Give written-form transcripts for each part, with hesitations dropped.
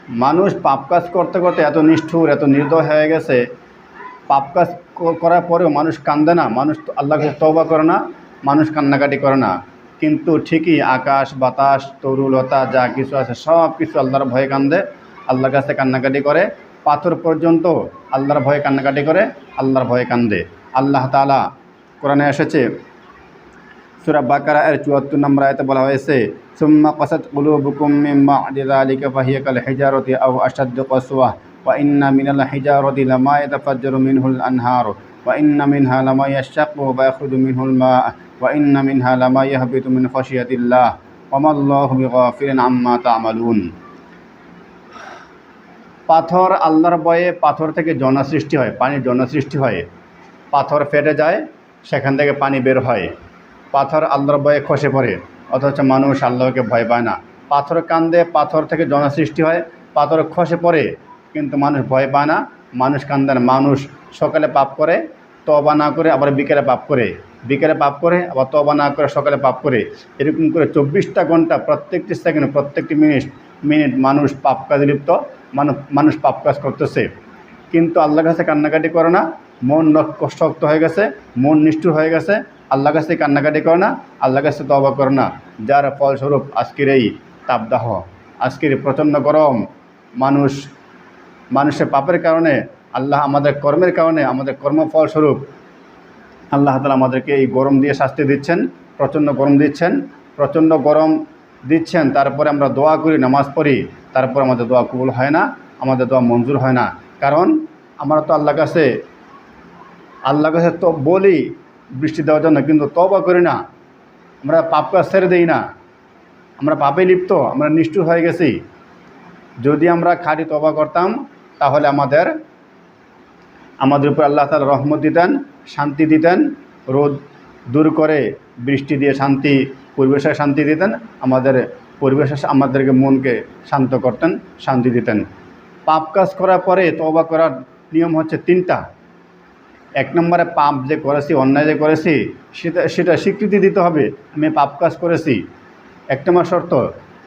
মানুষ পাপ কাজ করতে করতে এত নিষ্ঠুর, এত নির্দয় হয়ে গেছে, পাপ কাজ করার পরেও মানুষ কান্দে না, মানুষ আল্লাহর কাছে তওবা করে না, মানুষ কান্নাকাটি করে না। কিন্তু ঠিকই আকাশ বাতাস তরুলতা যা কিছু আছে সব কিছু আল্লাহর ভয়ে কান্দে, আল্লাহর কাছে কান্নাকাটি করে। পাথর পর্যন্ত আল্লাহর ভয়ে কান্নাকাটি করে, আল্লাহর ভয়ে কান্দে। আল্লাহ তাআলা কোরআনে এসেছে, সূরা বাকারা এর ৭৪ নম্বর আয়াতে বলা হয়েছে, সুম্মা কাসাত কুলুবুকুম মিন বা'দি যালিকা ফাহিয়া কাল হিজারতি আও আশাদ্দু কাসওয়া ওয়া ইন্না মিনাল হিজারতি লামা ইয়াতাফাজ্জারু মিনহুল আনহার ওয়া ইন্না মিনহা লামা ইয়াশাক্কু ওয়া ইয়াখরুজু মিনহুল মা ওয়া ইন্না মিনহা লামা ইয়াহবিতু মিন খাশিয়াতিল্লাহ ওয়া মাল্লাহু বিগাফিলিন আম্মা তা'মালুন। পাথর আল্লাহর ভয়ে, পাথর থেকে ঝর্ণা সৃষ্টি হয়, পানির ঝর্ণা সৃষ্টি হয়। পাথর ফেটে যায়, সেখান থেকে পানি বের হয়। পাথর আল্লাহর ভয়ে খসে পড়ে, অথচ মানুষ আল্লাহকে ভয় পায় না। পাথর কান্দে, পাথর থেকে ঝর্ণা সৃষ্টি হয়, পাথর খসে পড়ে, কিন্তু মানুষ ভয় পায় না, মানুষ কান্দে না। মানুষ সকালে পাপ করে, তওবা না করে আবার বিকেলে পাপ করে, বিকেলে পাপ করে আবার তওবা না করে সকালে পাপ করে। এরকম করে ২৪টা ঘন্টা, প্রত্যেকটি সেকেন্ড, প্রত্যেকটি মিনিট মানুষ পাপ কাজে লিপ্ত, মানুষ পাপ কাজ করতেছে। কিন্তু আল্লাহর কাছে কান্নাকাটি করে না, মন শক্ত হয়ে গেছে, মন নিষ্ঠুর হয়ে গেছে, আল্লাহর কাছে কান্নাকাটি করে না, আল্লাহর কাছে তওবা করে না। যার ফলস্বরূপ আজকের এই তাপদাহ, আজকের প্রচণ্ড গরম, মানুষের পাপের কারণে, আল্লাহ আমাদের কর্মের কারণে, আমাদের কর্মফলস্বরূপ আল্লাহ তাআলা আমাদেরকে এই গরম দিয়ে শাস্তি দিচ্ছেন, প্রচণ্ড গরম দিচ্ছেন, প্রচণ্ড গরম দিচ্ছেন। তারপরে আমরা দোয়া করি, নামাজ পড়ি, তারপর আমাদের দোয়া কবুল হয় না, আমাদের দোয়া মঞ্জুর হয় না। কারণ আমরা তো আল্লাহর কাছে তো বলি বৃষ্টি দেওয়ার জন্য, কিন্তু তওবা করি না, আমরা পাপ কাজ ছেড়ে দিই না, আমরা পাপে লিপ্ত, আমরা নিষ্ঠুর হয়ে গেছি। যদি আমরা খাঁটি তওবা করতাম, তাহলে আমাদের উপর আল্লাহ তাআলা রহমত দিতেন, শান্তি দিতেন, রোদ দূর করে বৃষ্টি দিয়ে শান্তি, পরিবেশে শান্তি দিতেন, আমাদেরকে মনকে শান্ত করতেন, শান্তি দিতেন। পাপ কাজ করার পরে তওবা করার নিয়ম হচ্ছে ৩টা। ১ নম্বরে পাপ যে করেছি, অন্যায় যে করেছি, সেটা স্বীকৃতি দিতে হবে, আমি পাপ কাজ করেছি, ১ নম্বর শর্ত।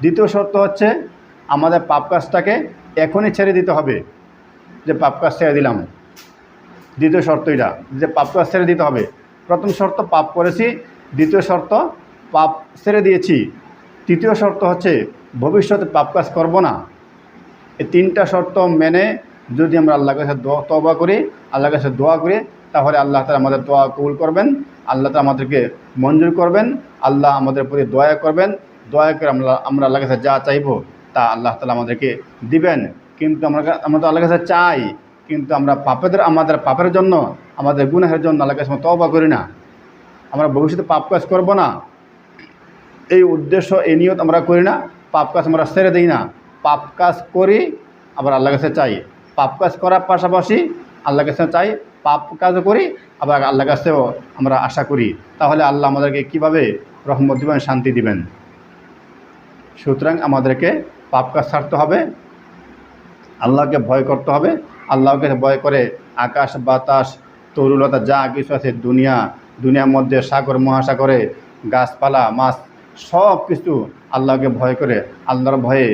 দ্বিতীয় শর্ত হচ্ছে আমাদের পাপ কাজটাকে এখনই ছেড়ে দিতে হবে, যে পাপ কাজ ছেড়ে দিলাম। দ্বিতীয় শর্ত এটা, যে পাপ কাজ ছেড়ে দিতে হবে। প্রথম শর্ত পাপ করেছি, দ্বিতীয় শর্ত পাপ ছেড়ে দিয়েছি, তৃতীয় শর্ত হচ্ছে ভবিষ্যতে পাপ কাজ করব না। এই ৩টা শর্ত মেনে যদি আমরা আল্লাহর কাছে তওবা করি, আল্লাহর কাছে দোয়া করি, তাহলে আল্লাহ তাআলা আমাদের দোয়া কবুল করবেন, আল্লাহ তাআলা আমাদেরকে মঞ্জুর করবেন, আল্লাহ আমাদের প্রতি দয়া করবেন। দয়া করে আমরা আল্লাহর কাছে যা চাইব তা আল্লাহ তাআলা আমাদেরকে দিবেন। কিন্তু আমরা তো আল্লাহর কাছে চাই, কিন্তু আমরা আমাদের পাপের জন্য, আমাদের গুনাহের জন্য আল্লাহর কাছে তওবা করি না, আমরা ভবিষ্যতে পাপ কাজ করব না, এই উদ্দেশ্য, এই নিয়ত আমরা করি না। পাপ কাজ আমরা ছেড়ে দিই না, পাপ কাজ করি, আবার আল্লাহর কাছে চাই। পাপ কাজ করার পাশাপাশি আল্লাহর কাছে চাই, পাপ কাজও করি, আবার আল্লাহর কাছেও আমরা আশা করি। তাহলে আল্লাহ আমাদেরকে কীভাবে রহমত দিবেন, শান্তি দিবেন। সুতরাং আমাদেরকে পাপ কাজ ছাড়তে হবে, আল্লাহকে ভয় করতে হবে। আল্লাহকে ভয় করে আকাশ বাতাস তরুলতা যা কিছু আছে, দুনিয়ার মধ্যে সাগর মহাসাগরে গাছপালা মাছ সব কিছু আল্লাহকে ভয় করে, আল্লাহর ভয়ে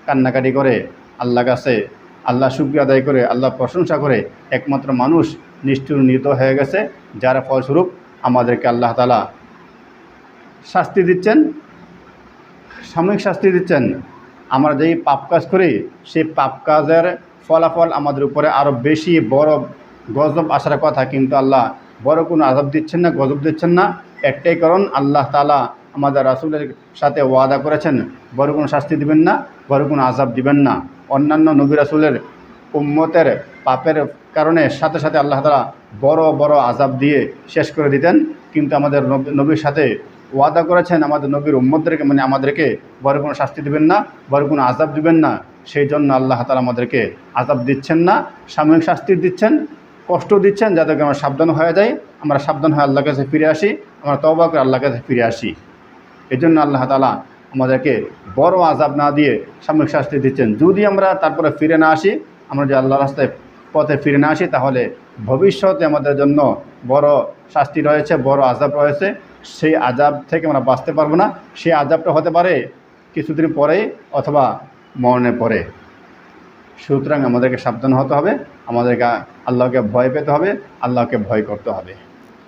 কান্নাকাটি করে, আল্লাহর কাছে আল্লাহ শুকরিয়া আদায় করে, আল্লাহ প্রশংসা করে। একমাত্র মানুষ নিষ্ঠুর নির্দয় হয়ে গেছে, যার ফলস্বরূপ আমাদেরকে আল্লাহ তাআলা শাস্তি দিচ্ছেন, সাময়িক শাস্তি দিচ্ছেন। আমরা যেই পাপ কাজ করি, সেই পাপ কাজের ফলাফল আমাদের উপরে আরও বেশি বড় গজব আসার কথা, কিন্তু আল্লাহ বড় কোনো আযাব দিচ্ছেন না, গজব দিচ্ছেন না। একটাই কারণ, আল্লাহ তাআলা আমাদের রাসূলের সাথে ওয়াদা করেছেন, বড় কোনো শাস্তি দিবেন না, বড় কোনো আযাব দিবেন না। অন্যান্য নবী রাসূলের উম্মতের পাপের কারণে সাথে সাথে আল্লাহ তাআলা বড় বড় আযাব দিয়ে শেষ করে দিতেন, কিন্তু আমাদের নবীর সাথে ওয়াদা করেছেন আমাদের নবীর উম্মতদেরকে, মানে আমাদেরকে বড় কোনো শাস্তি দিবেন না, বড় কোনো আযাব দিবেন না। সেই জন্য আল্লাহ তাআলা আমাদেরকে আযাব দিচ্ছেন না, সাময়িক শাস্তি দিচ্ছেন, কষ্ট দিচ্ছেন, যাতে আমরা সাবধান হয়ে যাই, আমরা সাবধান হয়ে আল্লাহর কাছে ফিরে আসি, আমরা তওবা করে আল্লাহর কাছে ফিরে আসি। এই জন্য আল্লাহ তাআলা আমাদেরকে বড় আযাব না দিয়ে সাময়িক শাস্তি দিচ্ছেন। যদি আমরা তারপরে ফিরে না আসি, আমরা যে আল্লাহর রাস্তায় পথে ফিরে না আসি, তাহলে ভবিষ্যতে আমাদের জন্য বড় শাস্তি রয়েছে, বড় আযাব রয়েছে। সেই আযাব থেকে আমরা বাঁচতে পারবো না। সেই আযাবটা হতে পারে কিছুদিন পরে অথবা মরণের পরে। সুতরাং আমাদেরকে সাবধান হতে হবে, আমাদেরকে আল্লাহকে ভয় পেতে হবে, আল্লাহকে ভয় করতে হবে।